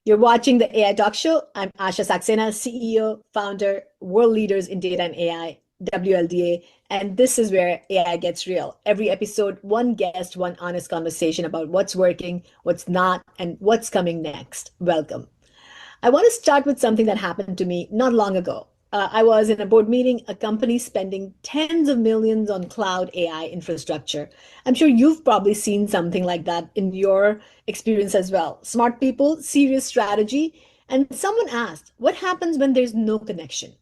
You're watching the AI Talk Show. I'm Asha Saxena, CEO, founder, world leaders in data and AI, WLDA. And this is where AI gets real. Every episode, one guest, one honest conversation about what's working, what's not, and what's coming next. Welcome. I want to start with something that happened to me not long ago. I was in a board meeting, a company spending tens of millions on cloud AI infrastructure. I'm sure you've probably seen something like that in your experience as well. Smart people, serious strategy. And someone asked, what happens when there's no connection?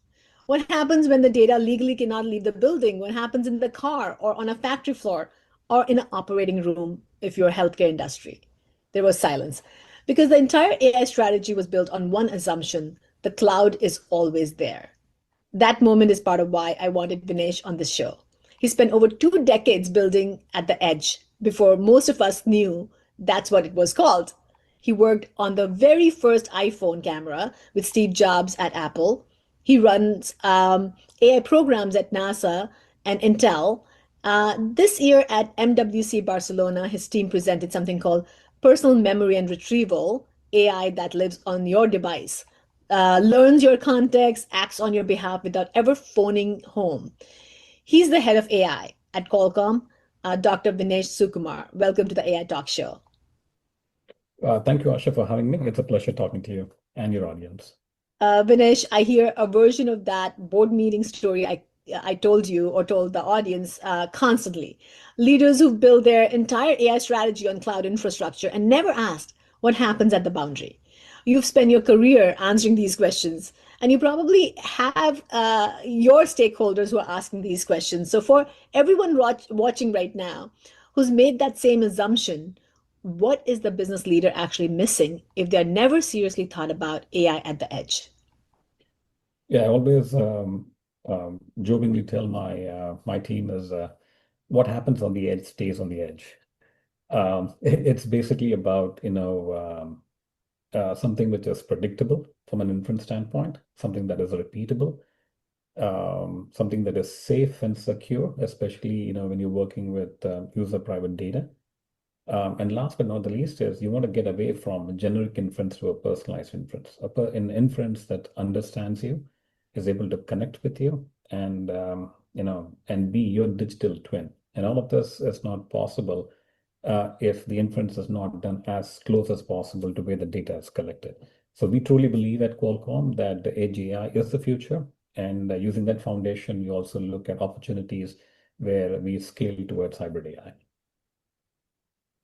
What happens when the data legally cannot leave the building? What happens in the car or on a factory floor or in an operating room if you're healthcare industry? There was silence because the entire AI strategy was built on one assumption: the cloud is always there. That moment is part of why I wanted Vinesh on this show. He spent over 2 decades building at the edge before most of us knew that's what it was called. He worked on the very first iPhone camera with Steve Jobs at Apple. He runs AI programs at NASA and Intel. This year at MWC Barcelona, his team presented something called Personal Memory and Retrieval, AI that lives on your device, learns your context, acts on your behalf without ever phoning home. He's the head of AI at Qualcomm, Dr. Vinesh Sukumar. Welcome to the AI Talk Show. Thank you, Asha, for having me. It's a pleasure talking to you and your audience. Vinesh, I hear a version of that board meeting story I told you or told the audience constantly. Leaders who build their entire AI strategy on cloud infrastructure and never asked what happens at the boundary. You've spent your career answering these questions, and you probably have your stakeholders who are asking these questions. So, for everyone watching right now who's made that same assumption, what is the business leader actually missing if they're never seriously thought about AI at the edge? Yeah, I always jokingly tell my team is what happens on the edge stays on the edge. It's basically about something which is predictable from an inference standpoint, something that is repeatable, something that is safe and secure, especially when you're working with user private data. And last but not the least is you want to get away from generic inference to a personalized inference, an inference that understands you, is able to connect with you, and and be your digital twin. And all of this is not possible if the inference is not done as close as possible to where the data is collected. So we truly believe at Qualcomm that the edge AI is the future, and using that foundation, we also look at opportunities where we scale towards hybrid AI.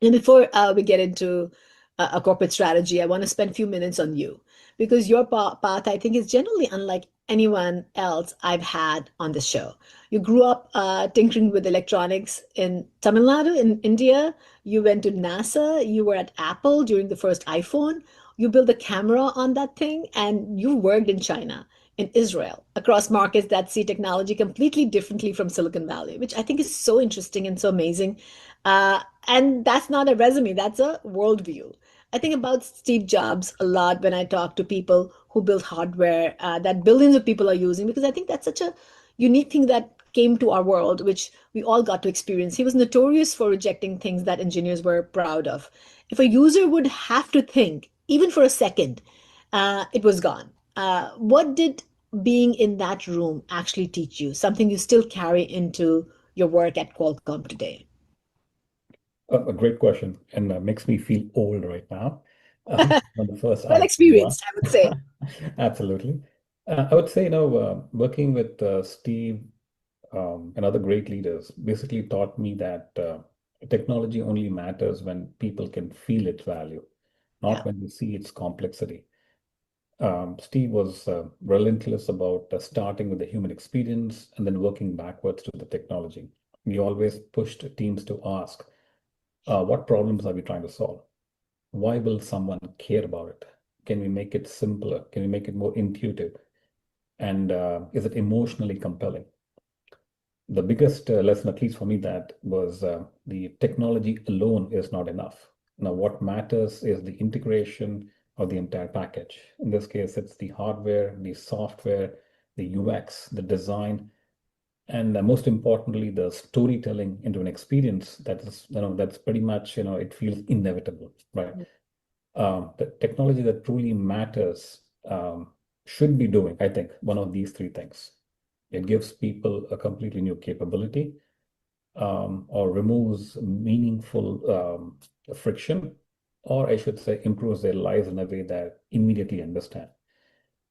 And before we get into a corporate strategy, I want to spend a few minutes on you because your path, I think, is generally unlike anyone else I've had on the show. You grew up tinkering with electronics in Tamil Nadu, in India. You went to NASA. You were at Apple during the first iPhone. You built a camera on that thing, and you worked in China, in Israel, across markets that see technology completely differently from Silicon Valley, which I think is so interesting and so amazing. And that's not a resume, that's a worldview. I think about Steve Jobs a lot when I talk to people who build hardware that billions of people are using, because I think that's such a unique thing that came to our world, which we all got to experience. He was notorious for rejecting things that engineers were proud of. If a user would have to think, even for a second, it was gone. What did being in that room actually teach you? Something you still carry into your work at Qualcomm today? A great question, and makes me feel old right now. On the first Well iPhone one. experienced, I would say. Absolutely. I would say, working with Steve and other great leaders basically taught me that technology only matters when people can feel its value, Yeah. not when they see its complexity. Steve was relentless about starting with the human experience and then working backwards to the technology. We always pushed teams to ask, what problems are we trying to solve? Why will someone care about it? Can we make it simpler? Can we make it more intuitive? And is it emotionally compelling? The biggest lesson, at least for me, that was the technology alone is not enough. Now, what matters is the integration of the entire package. In this case, it's the hardware, the software, the UX, the design, and most importantly, the storytelling into an experience that is, that's pretty much, it feels inevitable, right? the technology that truly matters should be doing, I think, one of these three things. It gives people a completely new capability, or removes meaningful friction, or I should say, improves their lives in a way that immediately understand.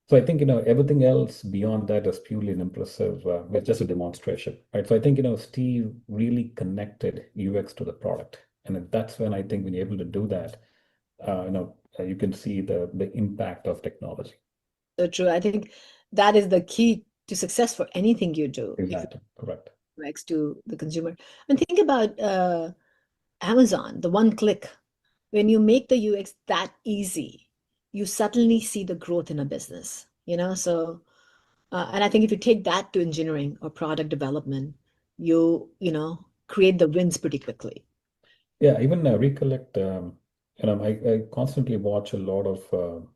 So I think, everything else beyond that is purely an impressive, it's just a demonstration, right? So I think, Steve really connected UX to the product. And that's when I think when you're able to do that, you can see the impact of technology. So true. I think that is the key to success for anything you do. If you Exactly. Correct. next to the consumer. And think about Amazon, the one click. When you make the UX that easy, you suddenly see the growth in a business, So, and I think if you take that to engineering or product development, create the wins pretty quickly. Yeah, even recollect, I constantly watch a lot of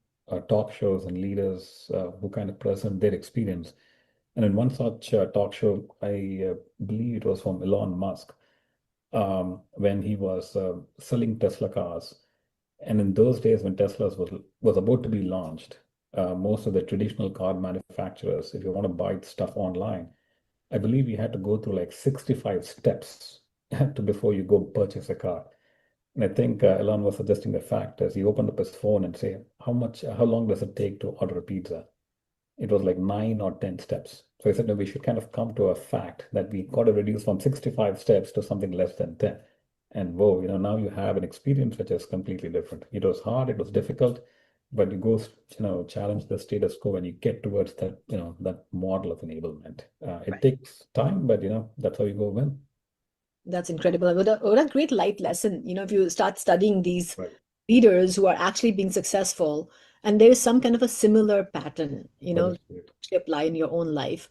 talk shows and leaders who kind of present their experience. And in one such talk show, I believe it was from Elon Musk, when he was selling Tesla cars. And in those days, when Tesla was about to be launched, most of the traditional car manufacturers, if you want to buy stuff online, I believe you had to go through like 65 steps to before you go purchase a car. And I think Elon was suggesting the fact as he opened up his phone and say, how long does it take to order a pizza? It was like 9 or 10 steps. So I said, no, we should kind of come to a fact that we got to reduce from 65 steps to something less than 10. And whoa, now you have an experience which is completely different. It was hard, it was difficult, but you go, challenge the status quo and you get towards that, that model of enablement. It Right. takes time, but that's how you go win. That's incredible. What a great life lesson, if you start studying these Right. leaders who are actually being successful, and there is some kind of a similar pattern, That is great. to apply in your own life.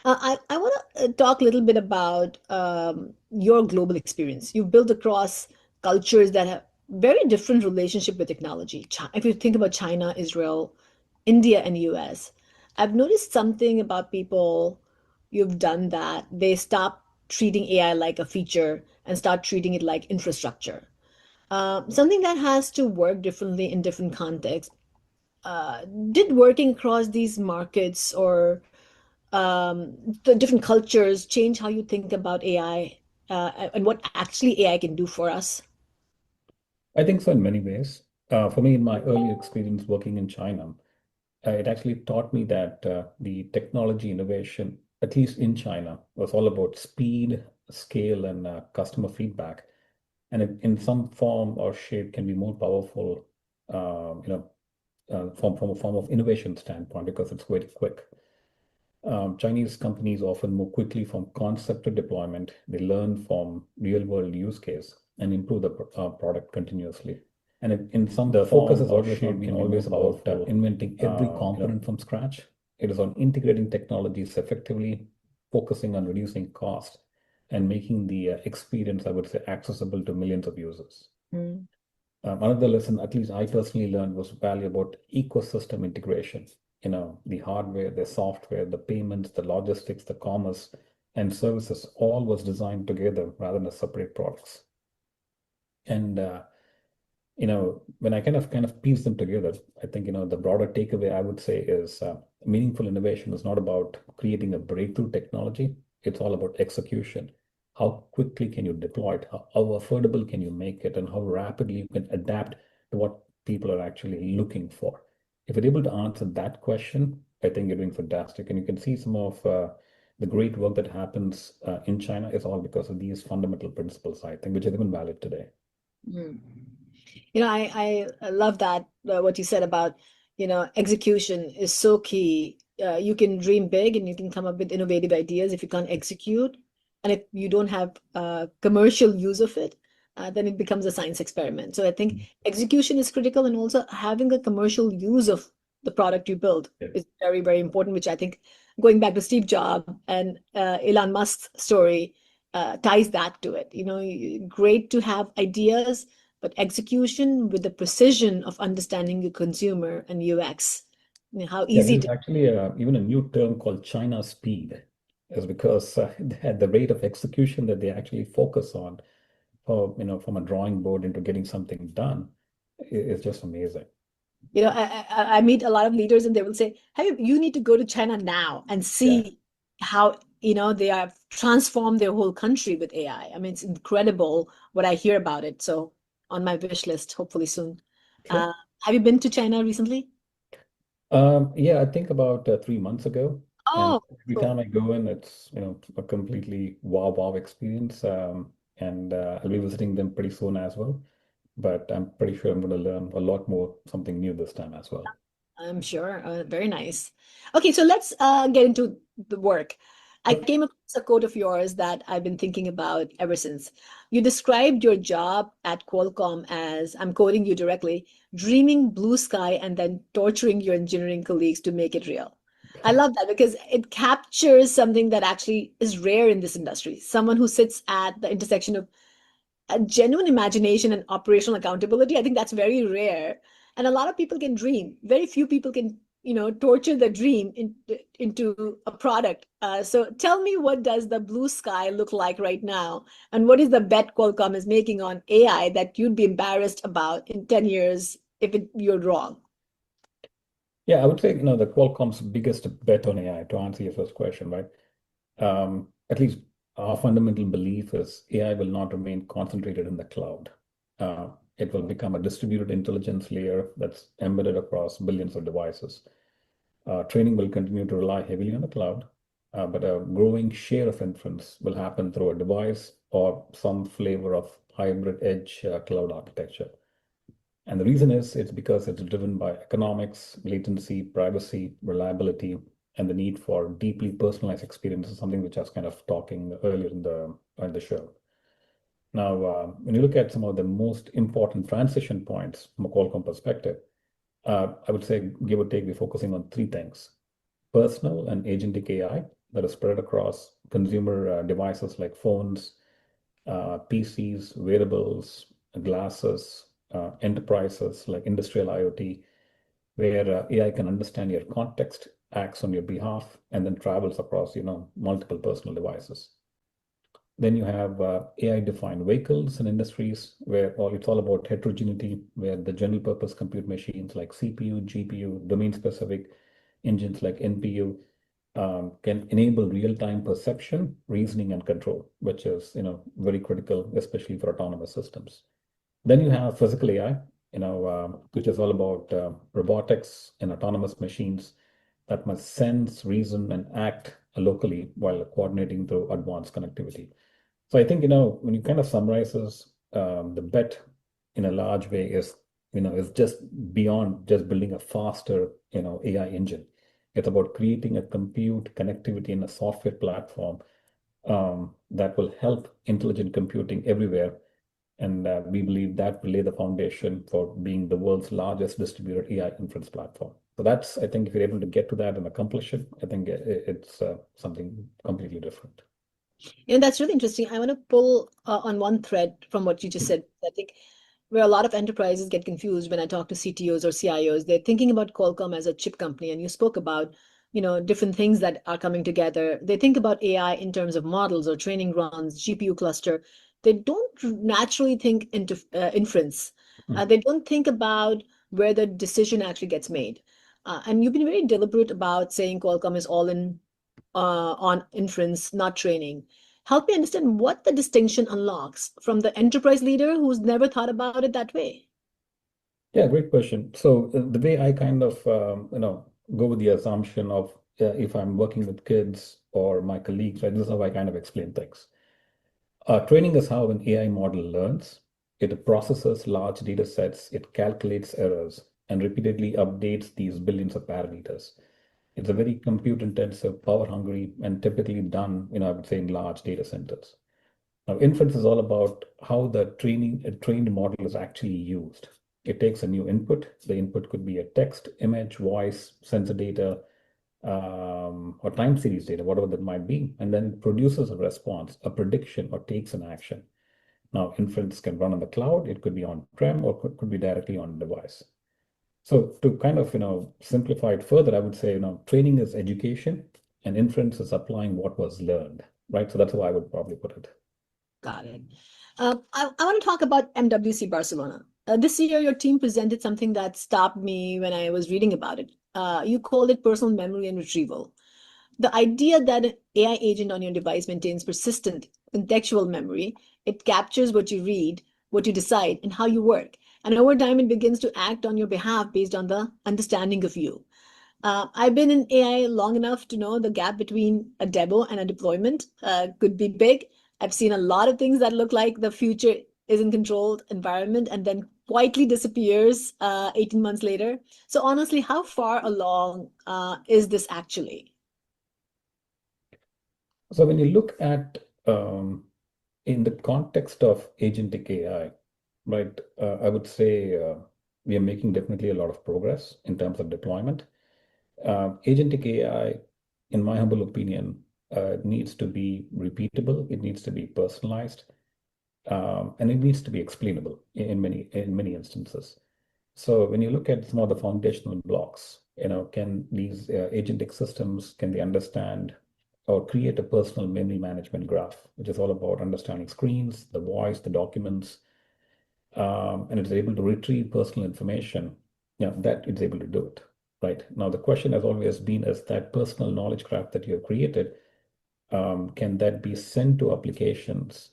I want to talk a little bit about your global experience. You've built across cultures that have very different relationship with technology. If you think about China, Israel, India, and US, I've noticed something about people you've done that they stop treating AI like a feature and start treating it like infrastructure. Something that has to work differently in different contexts. Did working across these markets or the different cultures change how you think about AI and what actually AI can do for us? I think so in many ways. For me, in my early experience working in China, it actually taught me that the technology innovation, at least in China, was all about speed, scale, and customer feedback. And it, in some form or shape, can be more powerful, from a form of innovation standpoint because it's very quick. Chinese companies often move quickly from concept to deployment. They learn from real world use case and improve the product continuously. And in some the focus Form has or always not shape been can be more always about powerful. inventing every component from scratch. It is on integrating technologies effectively, focusing on reducing cost, and making the experience, I would say, accessible to millions of users. Mm. Another lesson, at least I personally learned, was value about ecosystem integration. The hardware, the software, the payments, the logistics, the commerce, and services all was designed together rather than as separate products. And when I kind of piece them together, I think the broader takeaway I would say is meaningful innovation is not about creating a breakthrough technology. It's all about execution. How quickly can you deploy it? How affordable can you make it? And how rapidly you can adapt to what people are actually looking for. If you're able to answer that question, I think you're doing fantastic. And you can see some of the great work that happens in China is all because of these fundamental principles, I think, which is even valid today. Mm. I love that what you said about, execution is so key. You can dream big and you can come up with innovative ideas. If you can't execute, and if you don't have commercial use of it, then it becomes a science experiment. So I think execution is critical, and also having a commercial use of the product you build Yeah. is very, very important, which I think going back to Steve Jobs and Elon Musk's story ties that to it. Great to have ideas, but execution with the precision of understanding the consumer and UX, how Yeah, easy there's it actually even a new term called China speed, is because the rate of execution that they actually focus on, from a drawing board into getting something done, is just amazing. You know, I meet a lot of leaders and they will say, hey, you need to go to China now and Yeah. see how, you know, they have transformed their whole country with AI. I mean, it's incredible what I hear about it. So on my wish list, hopefully soon. Sure. Have you been to China recently? Yeah, I think about 3 months ago, and Oh, every cool. time I go in, it's a completely wow experience. And I'll be visiting them pretty soon as well. But I'm pretty sure I'm going to learn a lot more, something new this time as well. I'm sure. Very nice. Okay, so let's get into the work. I Sure. came across a quote of yours that I've been thinking about ever since. You described your job at Qualcomm as, I'm quoting you directly, dreaming blue sky and then torturing your engineering colleagues to make it real. I love that because it captures something that actually is rare in this industry. Someone who sits at the intersection of a genuine imagination and operational accountability. I think that's very rare. And a lot of people can dream. Very few people can, you know, torture the dream into a product. So tell me, what does the blue sky look like right now? And what is the bet Qualcomm is making on AI that you'd be embarrassed about in 10 years if you're wrong? Yeah, I would say, the Qualcomm's biggest bet on AI, to answer your first question, right? At least our fundamental belief is AI will not remain concentrated in the cloud. It will become a distributed intelligence layer that's embedded across billions of devices. Training will continue to rely heavily on the cloud, but a growing share of inference will happen through a device or some flavor of hybrid edge cloud architecture. And the reason is it's because it's driven by economics, latency, privacy, reliability, and the need for deeply personalized experiences, something which I was kind of talking earlier in the show. Now, when you look at some of the most important transition points from a Qualcomm perspective, I would say, give or take, we're focusing on three things: personal and agentic AI that is spread across consumer devices like phones, PCs, wearables, glasses, enterprises like industrial IoT, where AI can understand your context, acts on your behalf, and then travels across, multiple personal devices. Then you have AI-defined vehicles and industries where it's all about heterogeneity, where the general purpose compute machines like CPU, GPU, domain-specific engines like NPU can enable real-time perception, reasoning, and control, which is very critical, especially for autonomous systems. Then you have physical AI, which is all about robotics and autonomous machines that must sense, reason, and act locally while coordinating through advanced connectivity. So I think, when you kind of summarizes the bet in a large way is just beyond just building a faster, AI engine. It's about creating a compute connectivity in a software platform that will help intelligent computing everywhere. And we believe that will lay the foundation for being the world's largest distributed AI inference platform. So that's, I think, if you're able to get to that and accomplish it, I think it's something completely different. You know, that's really interesting. I want to pull on one thread from what you just said. I think where a lot of enterprises get confused when I talk to CTOs or CIOs, they're thinking about Qualcomm as a chip company, and you spoke about, you know, different things that are coming together. They think about AI in terms of models or training runs, GPU cluster. They don't naturally think into inference. Hmm. They don't think about where the decision actually gets made. And you've been very deliberate about saying Qualcomm is all in on inference, not training. Help me understand what the distinction unlocks from the enterprise leader who's never thought about it that way. Yeah, great question. So the way I kind of go with the assumption of if I'm working with kids or my colleagues, right, this is how I kind of explain things. Training is how an AI model learns. It processes large data sets, it calculates errors, and repeatedly updates these billions of parameters. It's a very compute intensive, power hungry, and typically done, I would say, in large data centers. Now, inference is all about how the trained model is actually used. It takes a new input. The input could be a text, image, voice, sensor data, or time series data, whatever that might be, and then produces a response, a prediction, or takes an action. Now, inference can run on the cloud. It could be on-prem or could be directly on device. So to kind of, simplify it further, I would say, training is education and inference is applying what was learned, right? So that's how I would probably put it. Got it. I want to talk about MWC Barcelona. This year, your team presented something that stopped me when I was reading about it. You called it personal memory and retrieval. The idea that an AI agent on your device maintains persistent contextual memory, it captures what you read, what you decide, and how you work. And over time, it begins to act on your behalf based on the understanding of you. I've been in AI long enough to know the gap between a demo and a deployment could be big. I've seen a lot of things that look like the future is in controlled environment and then quietly disappears 18 months later. So honestly, how far along is this actually? So when you look at in the context of agentic AI, right, I would say we are making definitely a lot of progress in terms of deployment. Agentic AI, in my humble opinion, needs to be repeatable. It needs to be personalized, and it needs to be explainable in many instances. So when you look at some of the foundational blocks, can these agentic systems, can they understand or create a personal memory management graph, which is all about understanding screens, the voice, the documents, and it's able to retrieve personal information, that it's able to do it. Right. Now, the question has always been, is that personal knowledge graph that you have created, can that be sent to applications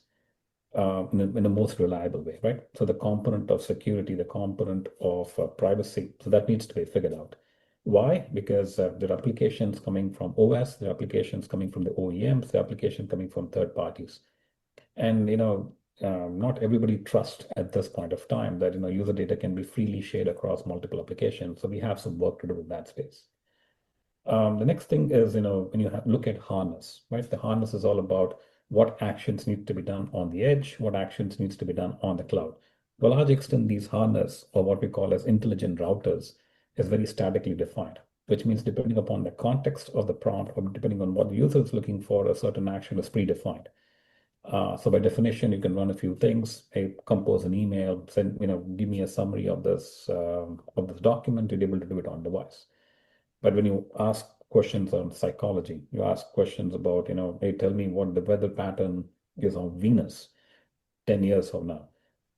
in a most reliable way, right? So the component of security, the component of privacy, so that needs to be figured out. Why? Because there are applications coming from OS, there are applications coming from the OEMs, there are applications coming from third parties. And not everybody trusts at this point of time that user data can be freely shared across multiple applications. So we have some work to do in that space. The next thing is, when you look at harness, right? The harness is all about what actions need to be done on the edge, what actions needs to be done on the cloud. To a large extent, these harness, or what we call as intelligent routers, is very statically defined, which means depending upon the context of the prompt or depending on what the user is looking for, a certain action is predefined. So by definition, you can run a few things. Hey, compose an email, send, give me a summary of this document. You're able to do it on device. But when you ask questions on psychology, you ask questions about, hey, tell me what the weather pattern is on Venus 10 years from now.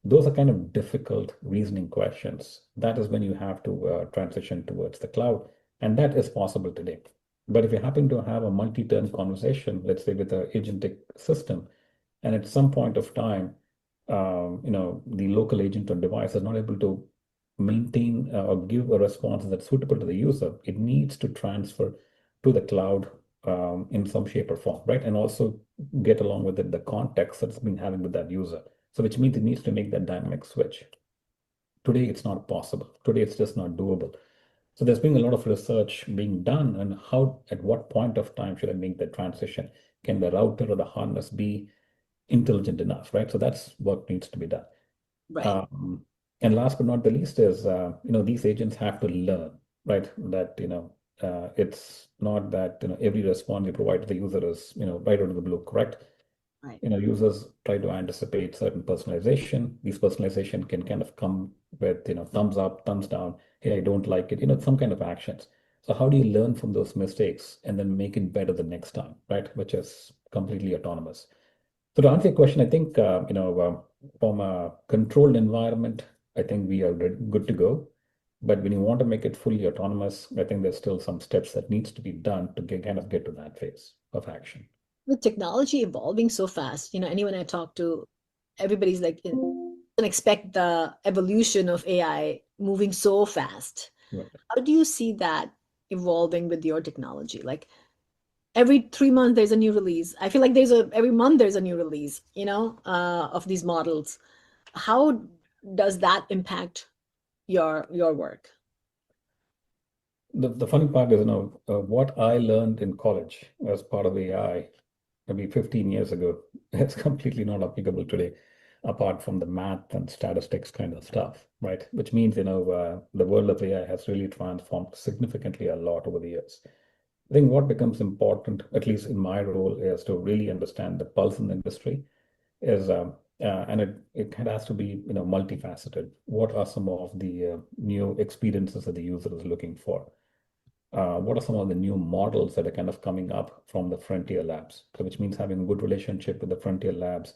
Those are kind of difficult reasoning questions. That is when you have to transition towards the cloud. And that is possible today. But if you happen to have a multi-turn conversation, let's say with an agentic system, and at some point of time, the local agent on device is not able to maintain or give a response that's suitable to the user, it needs to transfer to the cloud in some shape or form, right? And also get along with it the context that's been having with that user. So which means it needs to make that dynamic switch. Today, it's not possible. Today, it's just not doable. So there's been a lot of research being done on how, at what point of time should I make that transition? Can the router or the harness be intelligent enough, right? So that's what needs to be done. Right. And last but not the least is, these agents have to learn, right? That, it's not that, every response you provide to the user is, right out of the blue, correct? Right. Users try to anticipate certain personalization. These personalization can kind of come with, thumbs up, thumbs down. Hey, I don't like it, some kind of actions. So how do you learn from those mistakes and then make it better the next time, right? Which is completely autonomous. So to answer your question, I think, from a controlled environment, I think we are good to go. But when you want to make it fully autonomous, I think there's still some steps that needs to be done to kind of get to that phase of action. With technology evolving so fast, anyone I talk to, everybody's like, can expect the evolution of AI moving so fast. Right. How do you see that evolving with your technology? Like every 3 months there's a new release. I feel like every month there's a new release, of these models. How does that impact your work? The funny part is, what I learned in college as part of AI maybe 15 years ago, it's completely not applicable today, apart from the math and statistics kind of stuff, right? Which means, the world of AI has really transformed significantly a lot over the years. I think what becomes important, at least in my role, is to really understand the pulse in the industry, is and it has to be multifaceted. What are some of the new experiences that the user is looking for? What are some of the new models that are kind of coming up from the frontier labs? So which means having a good relationship with the frontier labs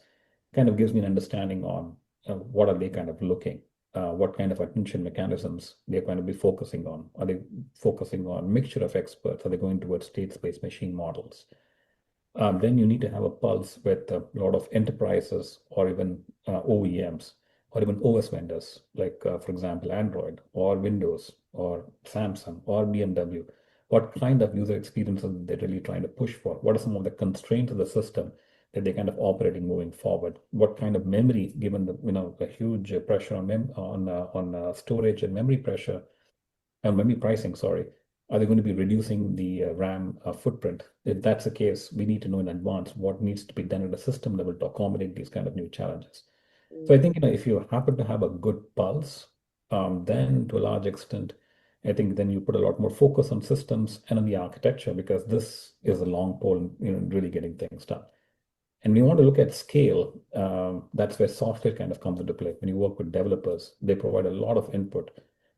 kind of gives me an understanding on what are they kind of looking. what kind of attention mechanisms they're going to be focusing on. Are they focusing on mixture of experts? Are they going towards state-space machine models? Then you need to have a pulse with a lot of enterprises or even OEMs or even OS vendors, like, for example, Android or Windows or Samsung or BMW. What kind of user experiences they're really trying to push for? What are some of the constraints of the system that they're kind of operating moving forward? What kind of memory, given the huge pressure on storage and memory pressure, memory pricing, sorry, are they going to be reducing the RAM footprint? If that's the case, we need to know in advance what needs to be done at a system level to accommodate these kind of new challenges. So I think, if you happen to have a good pulse, then to a large extent, I think then you put a lot more focus on systems and on the architecture, because this is a long pole, really getting things done. And we want to look at scale. That's where software kind of comes into play. When you work with developers, they provide a lot of input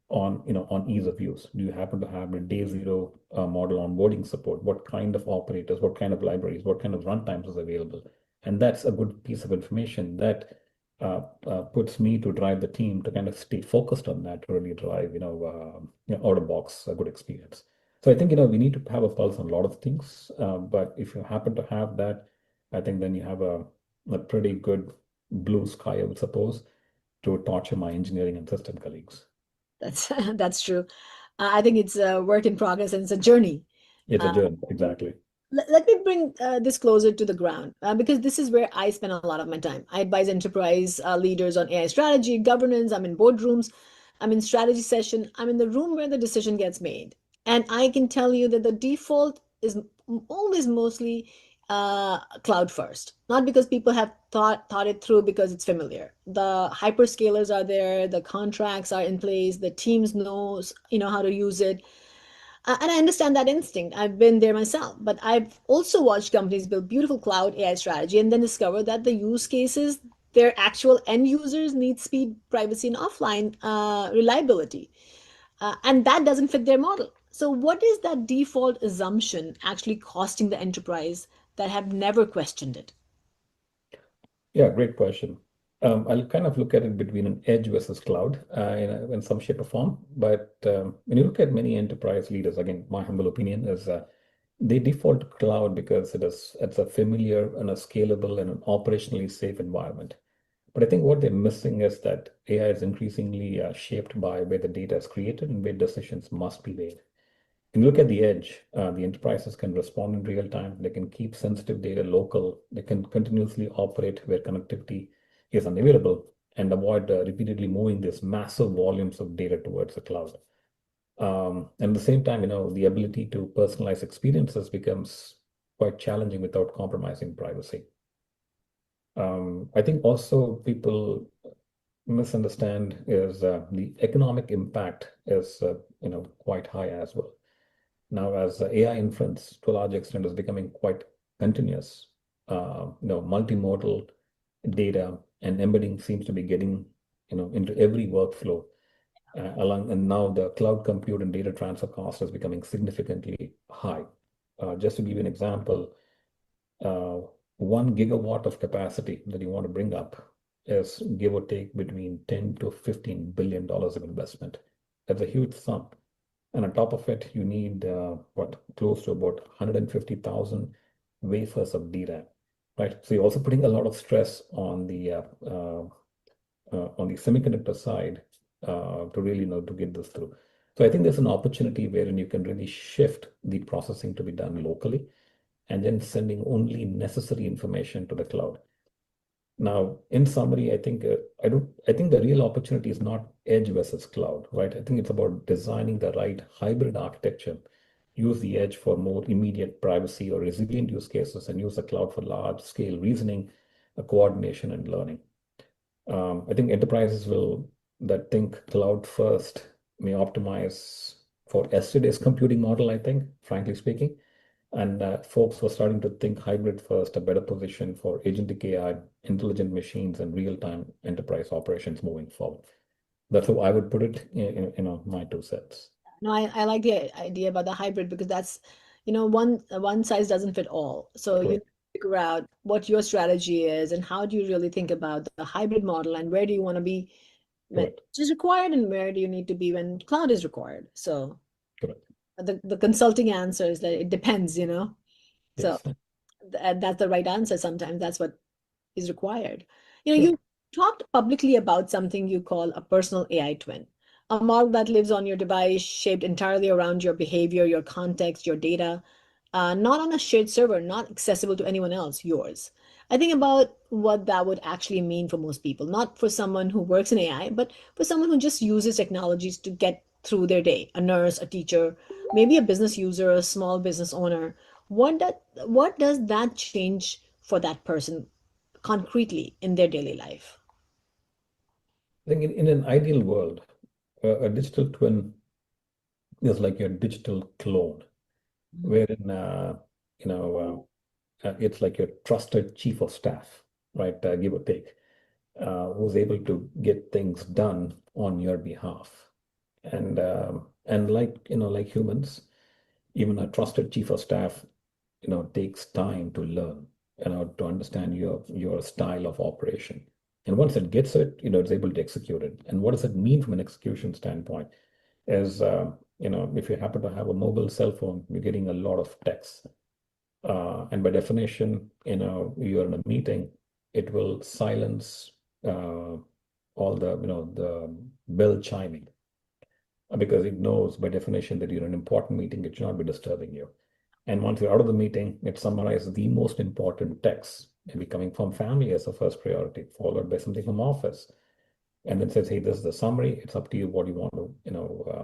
on ease of use. Do you happen to have a day zero model onboarding support? What kind of operators, what kind of libraries, what kind of runtimes is available? And that's a good piece of information that puts me to drive the team to kind of stay focused on that to really drive, out of box a good experience. So I think, we need to have a pulse on a lot of things. But if you happen to have that, I think then you have a pretty good blue sky, I would suppose, to torture my engineering and system colleagues. That's true. I think it's a work in progress and it's a journey. It's a Uh, journey, exactly. let me bring this closer to the ground because this is where I spend a lot of my time. I advise enterprise leaders on AI strategy, governance. I'm in boardrooms, I'm in strategy session, I'm in the room where the decision gets made. And I can tell you that the default is always mostly cloud first, not because people have thought it through because it's familiar. The hyperscalers are there, the contracts are in place, the teams knows how to use it, and I understand that instinct. I've been there myself, but I've also watched companies build beautiful cloud AI strategy and then discover that the use cases, their actual end users need speed, privacy, and offline reliability. And that doesn't fit their model. So, what is that default assumption actually costing the enterprise that have never questioned it? Yeah, great question. I'll kind of look at it between an edge versus cloud in some shape or form. But when you look at many enterprise leaders, again, my humble opinion is they default to cloud because it's a familiar and a scalable and an operationally safe environment. But I think what they're missing is that AI is increasingly shaped by where the data is created and where decisions must be made. When you look at the edge, the enterprises can respond in real time. They can keep sensitive data local. They can continuously operate where connectivity is unavailable and avoid repeatedly moving these massive volumes of data towards the cloud. And at the same time, the ability to personalize experiences becomes quite challenging without compromising privacy. I think also people misunderstand is the economic impact is quite high as well. Now, as AI inference to a large extent is becoming quite continuous, multimodal data and embedding seems to be getting, into every workflow and now the cloud compute and data transfer cost is becoming significantly high. Just to give you an example, 1 gigawatt of capacity that you want to bring up is give or take between 10 to $15 billion of investment. That's a huge sum. And on top of it, you need close to about 150,000 wafers of DRAM, right? So you're also putting a lot of stress on the semiconductor side to really to get this through. So I think there's an opportunity wherein you can really shift the processing to be done locally and then sending only necessary information to the cloud. Now, in summary, I think the real opportunity is not edge versus cloud, right? I think it's about designing the right hybrid architecture, use the edge for more immediate privacy or resilient use cases, and use the cloud for large scale reasoning, coordination, and learning. I think enterprises that think cloud first may optimize for yesterday's computing model, I think, frankly speaking. And folks who are starting to think hybrid first, a better position for agentic AI, intelligent machines, and real-time enterprise operations moving forward. That's how I would put it in my 2 cents. No, I like the idea about the hybrid because that's, one size doesn't fit all. So you Correct. figure out what your strategy is and how do you really think about the hybrid model and where do you want to be when Correct. edge is required and where do you need to be when cloud is required. So Correct. the consulting answer is that it depends, you know. So Yes. that's the right answer. Sometimes that's what is required. You know, Sure. you talked publicly about something you call a personal AI twin, a model that lives on your device, shaped entirely around your behavior, your context, your data, not on a shared server, not accessible to anyone else, yours. I think about what that would actually mean for most people, not for someone who works in AI, but for someone who just uses technologies to get through their day, a nurse, a teacher, maybe a business user, a small business owner. What does that change for that person concretely in their daily life? I think in an ideal world, a digital twin is like your digital clone, wherein you know it's like your trusted chief of staff, right? Give or take, who's able to get things done on your behalf. And like like humans, even a trusted chief of staff, takes time to learn, to understand your style of operation. And once it gets it, it's able to execute it. And what does it mean from an execution standpoint? Is if you happen to have a mobile cell phone, you're getting a lot of texts. And by definition, you're in a meeting, it will silence uh, all the bell chiming because it knows by definition that you're in an important meeting, it should not be disturbing you. And once you're out of the meeting, it summarizes the most important texts, maybe coming from family as a first priority, followed by something from office, and then says, "Hey, this is the summary. It's up to you what you want to,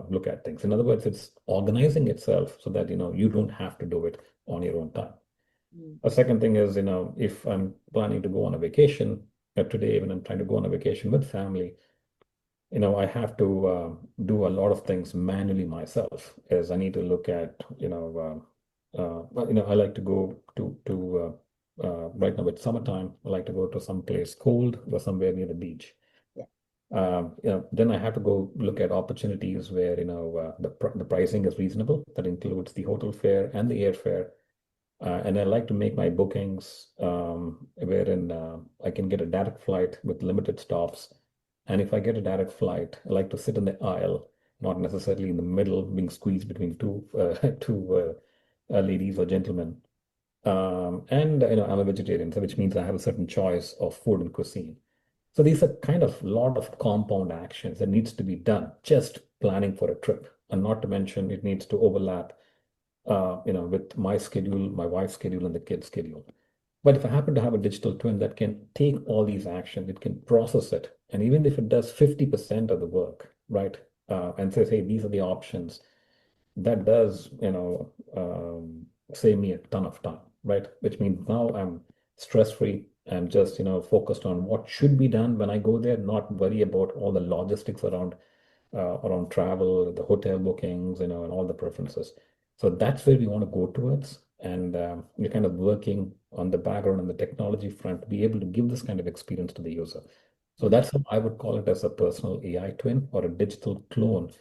look at things." In other words, it's organizing itself so that you don't have to do it on your own time. Mm. A second thing is, if I'm planning to go on a vacation today, when I'm trying to go on a vacation with family, I have to do a lot of things manually myself, as I need to look at, I like to go to right now it's summertime. I like to go to some place cold or somewhere near the beach. Yeah. Then I have to go look at opportunities where the pricing is reasonable. That includes the hotel fare and the airfare. And I like to make my bookings wherein I can get a direct flight with limited stops. And if I get a direct flight, I like to sit in the aisle, not necessarily in the middle, being squeezed between two two ladies or gentlemen. And I'm a vegetarian, so which means I have a certain choice of food and cuisine. So these are kind of lot of compound actions that needs to be done just planning for a trip, and not to mention it needs to overlap with my schedule, my wife's schedule, and the kids' schedule. But if I happen to have a digital twin that can take all these actions, it can process it, and even if it does 50% of the work, right, and says, hey, these are the options, that does, save me a ton of time, right? Which means now I'm stress-free. I'm just, focused on what should be done when I go there, not worry about all the logistics around travel, the hotel bookings, and all the preferences. So that's where we want to go towards. And we're kind of working on the background and the technology front to be able to give this kind of experience to the user. So Mm. that's how I would call it, as a personal AI twin or a digital clone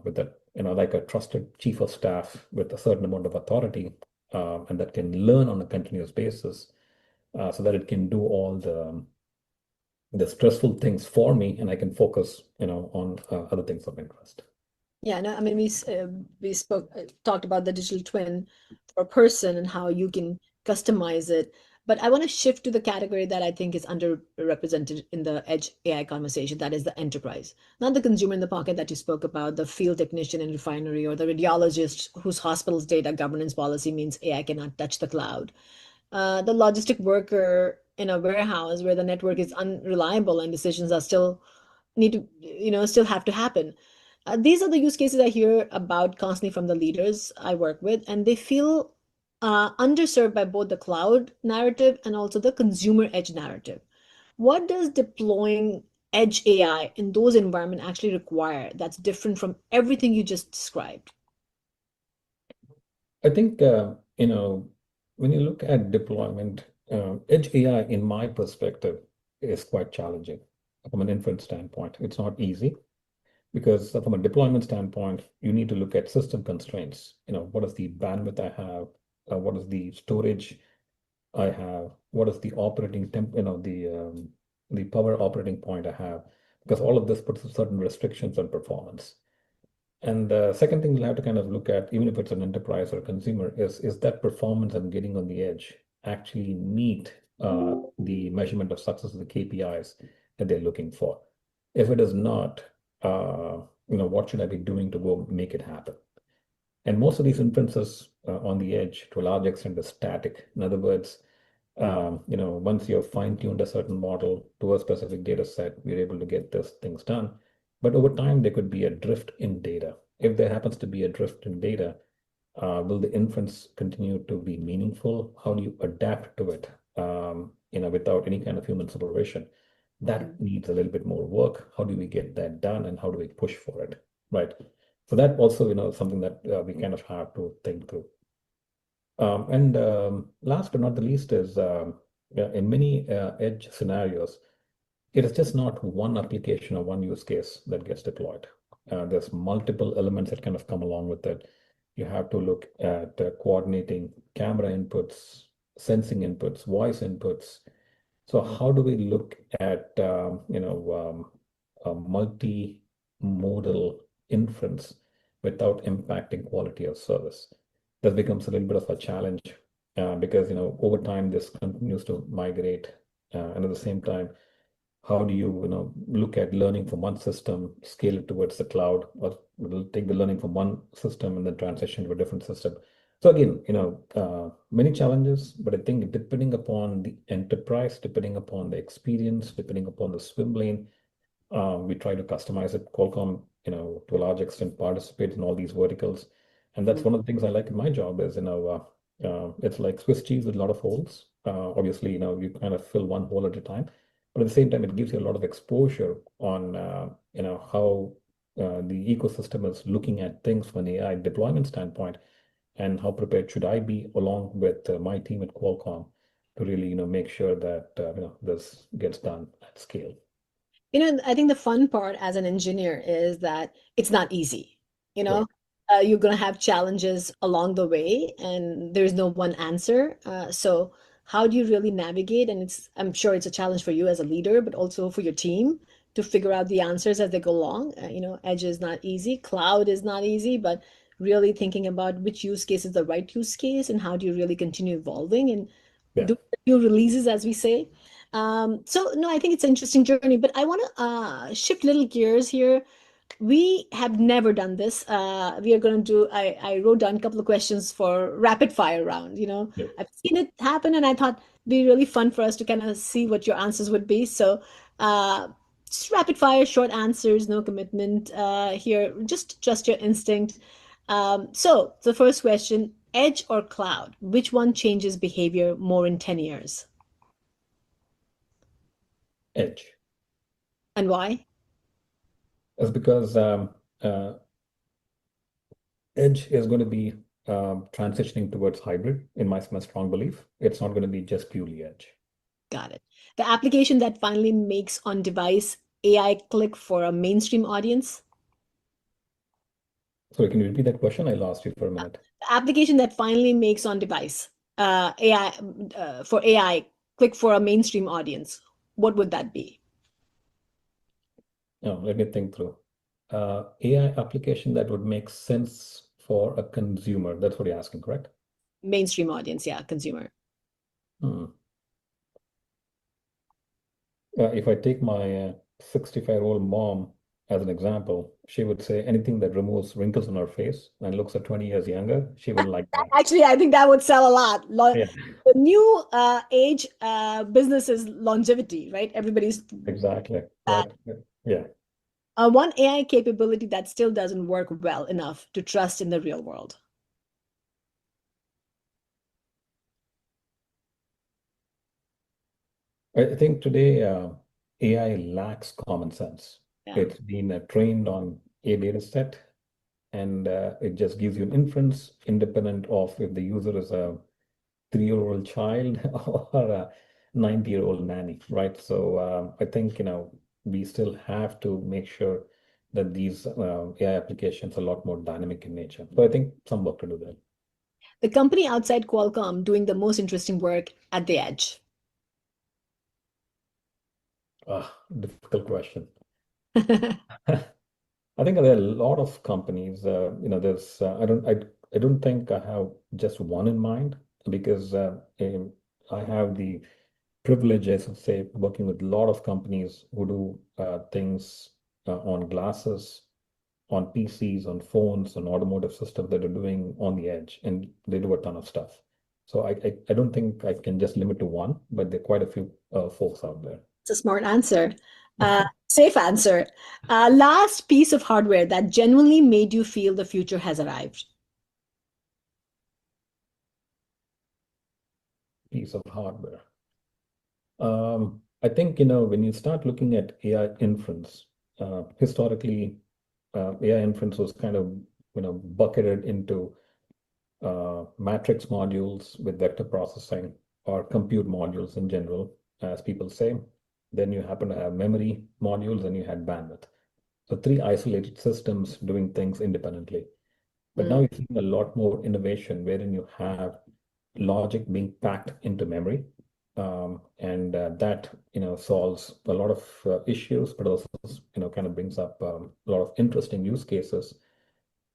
with a, like a trusted chief of staff with a certain amount of authority, and that can learn on a continuous basis, so that it can do all the stressful things for me, and I can focus, on other things of interest. Yeah, no, I mean, we spoke talked about the digital twin for a person and how you can customize it. But I want to shift to the category that I think is underrepresented in the edge AI conversation. That is the enterprise, not the consumer in the pocket that you spoke about, the field technician in refinery or the radiologist whose hospital's data governance policy means AI cannot touch the cloud. The logistic worker in a warehouse where the network is unreliable and decisions are still need to, still have to happen. These are the use cases I hear about constantly from the leaders I work with, and they feel underserved by both the cloud narrative and also the consumer edge narrative. What does deploying edge AI in those environments actually require that's different from everything you just described? I think, when you look at deployment, edge AI, in my perspective, is quite challenging from an inference standpoint. It's not easy because from a deployment standpoint, you need to look at system constraints. What is the bandwidth I have? What is the storage I have? What is the operating temp, the power operating point I have? because all of this puts certain restrictions on performance. And the second thing we'll have to kind of look at, even if it's an enterprise or a consumer, is that performance I'm getting on the edge actually meet the measurement of success of the KPIs that they're looking for? If it is not, what should I be doing to go make it happen? And most of these inferences on the edge, to a large extent, is static. In other words, once you've fine-tuned a certain model to a specific data set, we're able to get these things done. But over time, there could be a drift in data. If there happens to be a drift in data, will the inference continue to be meaningful? How do you adapt to it, without any kind of human supervision? That needs a little bit more work. How do we get that done, and how do we push for it, right? So that also, something that we kind of have to think through. And last but not the least is in many edge scenarios, it is just not one application or one use case that gets deployed. There's multiple elements that kind of come along with it. You have to look at coordinating camera inputs, sensing inputs, voice inputs. So how do we look at a multimodal inference without impacting quality of service? That becomes a little bit of a challenge because over time this continues to migrate, and at the same time, how do you look at learning from one system, scale it towards the cloud, or take the learning from one system and then transition to a different system? So again, many challenges, but I think depending upon the enterprise, depending upon the experience, depending upon the swim lane, we try to customize it. Qualcomm, to a large extent, participates in all these verticals. And that's one of the things I like in my job is, it's like Swiss cheese with a lot of holes. Obviously, you kind of fill one hole at a time, but at the same time, it gives you a lot of exposure on, how the ecosystem is looking at things from an AI deployment standpoint, and how prepared should I be along with my team at Qualcomm to really, make sure that, this gets done at scale. I think the fun part as an engineer is that it's not easy. You know, Right. you're going to have challenges along the way, and there's no one answer. So how do you really navigate? And I'm sure it's a challenge for you as a leader, but also for your team to figure out the answers as they go along. Edge is not easy, cloud is not easy, but really thinking about which use case is the right use case and how do you really continue evolving and Yeah. do new releases, as we say. So no, I think it's an interesting journey, but I want to shift little gears here. We have never done this. We are going to do, I wrote down a couple of questions for rapid fire round. Yeah. I've seen it happen and I thought it'd be really fun for us to kind of see what your answers would be. So uh, just rapid fire, short answers, no commitment here. Just trust your instinct. So the first question, edge or cloud, which one changes behavior more in 10 years? Edge. And why? That's because uh, Edge is going to be transitioning towards hybrid, in my strong belief. It's not going to be just purely Edge. Got it. The application that finally makes on-device AI click for a mainstream audience. So can you repeat that question? I lost you for a minute. The application that finally makes on-device AI for AI click for a mainstream audience. What would that be? No, let me think through. AI application that would make sense for a consumer. That's what you're asking, correct? Mainstream audience, yeah, consumer. Hmm. If I take my 65-year-old mom as an example, she would say anything that removes wrinkles on her face and looks at 20 years younger, she would like that. Actually, I think that would sell a lot. Yeah, The new age business is longevity, right? Everybody's exactly. that. Right. Yeah. One AI capability that still doesn't work well enough to trust in the real world. I think today AI lacks common sense. Yeah. It's been trained on a data set, and it just gives you an inference independent of if the user is a 3-year-old child or a 90-year-old nanny, right? So I think we still have to make sure that these AI applications are a lot more dynamic in nature. So I think some work to do there. The company outside Qualcomm doing the most interesting work at the edge. Difficult question. I think there are a lot of companies. There's I don't think I have just one in mind because I have the privilege, as I say, working with a lot of companies who do things on glasses, on PCs, on phones, on automotive systems that are doing on the edge, and they do a ton of stuff. So I don't think I can just limit to one, but there are quite a few folks out there. It's a smart answer. Safe answer. Last piece of hardware that genuinely made you feel the future has arrived. Piece of hardware. I think, when you start looking at AI inference, historically, AI inference was kind of, bucketed into matrix modules with vector processing or compute modules in general, as people say. Then you happen to have memory modules and you had bandwidth. So three isolated systems doing things independently. But Mm, now you're seeing a lot more innovation wherein you have logic being packed into memory. And that, solves a lot of issues, but also, kind of brings up a lot of interesting use cases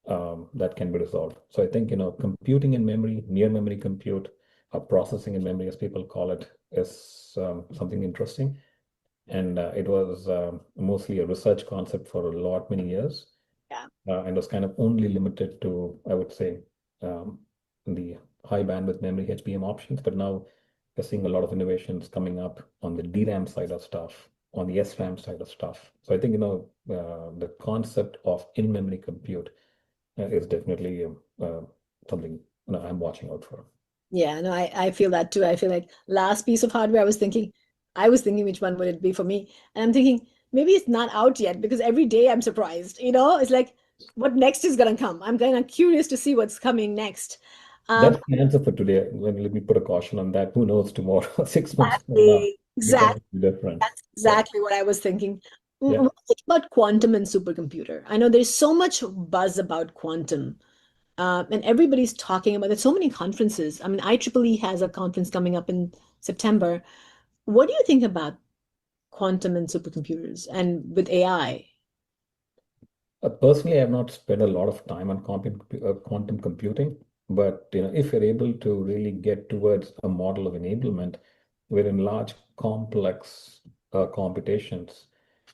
that can be resolved. So I think, computing in memory, near memory compute, processing in memory, as people call it, is something interesting. And it was mostly a research concept for a lot, many years, yeah. and was kind of only limited to, I would say, um, the high bandwidth memory HBM options. But now we're seeing a lot of innovations coming up on the DRAM side of stuff, on the SRAM side of stuff. So I think, the concept of in-memory compute is definitely something, I'm watching out for. Yeah, no, I feel that too. I feel like last piece of hardware, I was thinking which one would it be for me? And I'm thinking maybe it's not out yet because every day I'm surprised. It's like what next is gonna come. I'm kind of curious to see what's coming next. Um, That's the answer for today. Let me put a caution on that. Who knows tomorrow, 6 months from now, exactly, becomes different. that's So, exactly what I was thinking. yeah. What do you think about quantum and supercomputer? I know there's so much buzz about quantum. And everybody's talking about there's so many conferences. I mean, IEEE has a conference coming up in September. What do you think about quantum and supercomputers and with AI? Personally, I have not spent a lot of time on quantum computing, but if you're able to really get towards a model of enablement wherein large, complex computations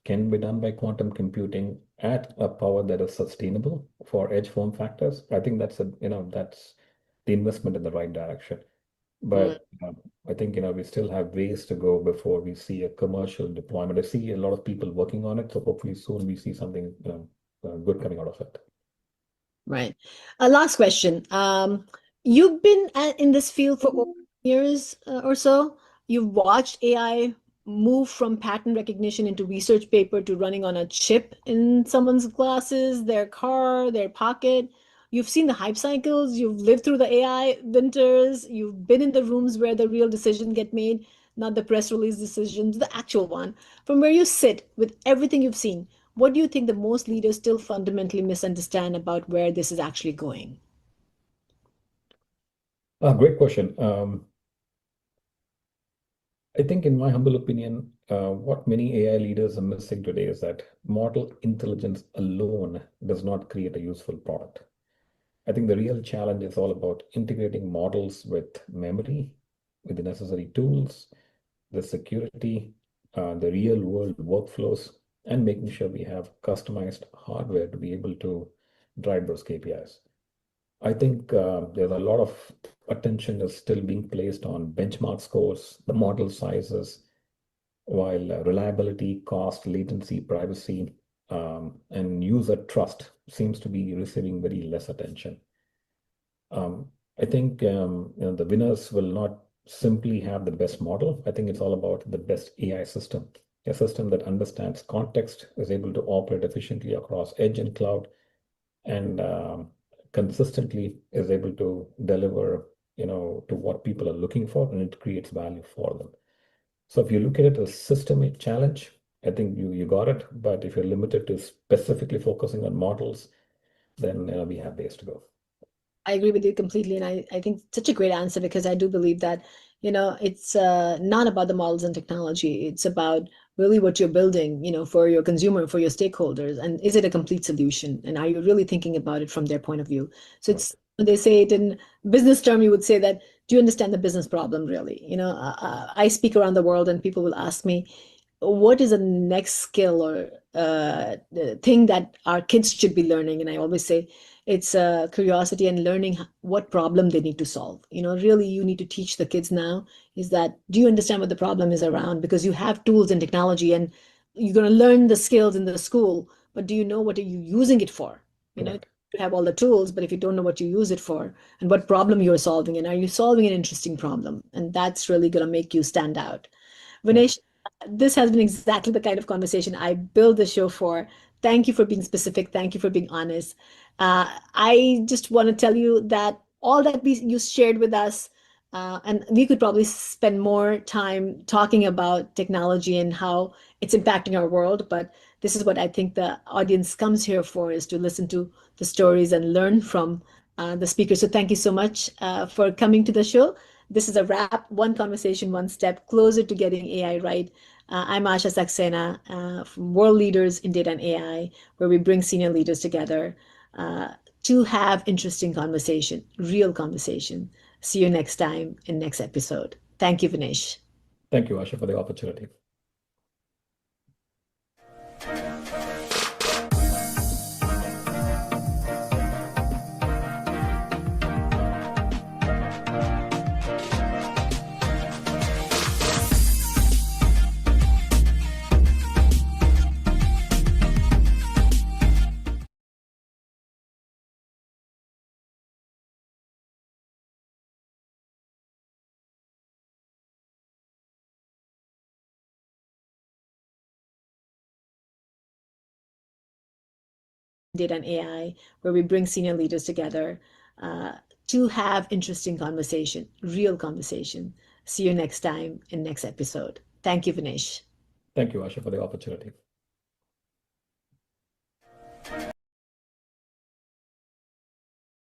can be done by quantum computing at a power that is sustainable for edge form factors, I think that's the investment in the right direction. Mm, But I think we still have ways to go before we see a commercial deployment. I see a lot of people working on it, so hopefully soon we see something good coming out of it. right. Last question. You've been in this field for over years or so. You've watched AI move from pattern recognition into research paper to running on a chip in someone's glasses, their car, their pocket. You've seen the hype cycles. You've lived through the AI winters. You've been in the rooms where the real decision get made, not the press release decisions, the actual one. From where you sit with everything you've seen, what do you think the most leaders still fundamentally misunderstand about where this is actually going? Great question. I think, in my humble opinion, what many AI leaders are missing today is that model intelligence alone does not create a useful product. I think the real challenge is all about integrating models with memory, with the necessary tools, the security, the real world workflows, and making sure we have customized hardware to be able to drive those KPIs. I think there's a lot of attention is still being placed on benchmark scores, the model sizes, while reliability, cost, latency, privacy, and user trust seems to be receiving very less attention. I think the winners will not simply have the best model. I think it's all about the best AI system, a system that understands context, is able to operate efficiently across edge and cloud, and consistently is able to deliver, to what people are looking for, and it creates value for them. So if you look at it as systemic challenge, I think you got it. But if you're limited to specifically focusing on models, then we have ways to go. I agree with you completely. And I think such a great answer because I do believe that, it's not about the models and technology. It's about really what you're building, for your consumer, for your stakeholders, and is it a complete solution? And are you really thinking about it from their point of view? So Right. it's when they say it in business term, you would say that, do you understand the business problem really? I speak around the world and people will ask me, what is the next skill or the thing that our kids should be learning? And I always say it's curiosity and learning what problem they need to solve. Really, you need to teach the kids now is that, do you understand what the problem is around? Because you have tools and technology and you're going to learn the skills in the school, but do you know what are you using it for? Correct. You have all the tools, but if you don't know what you use it for and what problem you're solving, and are you solving an interesting problem? And that's really going to make you stand out. Yeah. Vinesh, this has been exactly the kind of conversation I built the show for. Thank you for being specific. Thank you for being honest. I just want to tell you that all that you shared with us, and we could probably spend more time talking about technology and how it's impacting our world. But this is what I think the audience comes here for, is to listen to the stories and learn from the speakers. So thank you so much for coming to the show. This is a wrap, one conversation, one step closer to getting AI right. I'm Asha Saxena from World Leaders in Data and AI, where we bring senior leaders together uh, to have interesting conversation, real conversation. See you next time in next episode. Thank you, Vinesh. Thank you, Asha, for the opportunity. Data and AI, where we bring senior leaders together uh, to have interesting conversation, real conversation. See you next time in next episode. Thank you, Vinesh. Thank you, Asha, for the opportunity.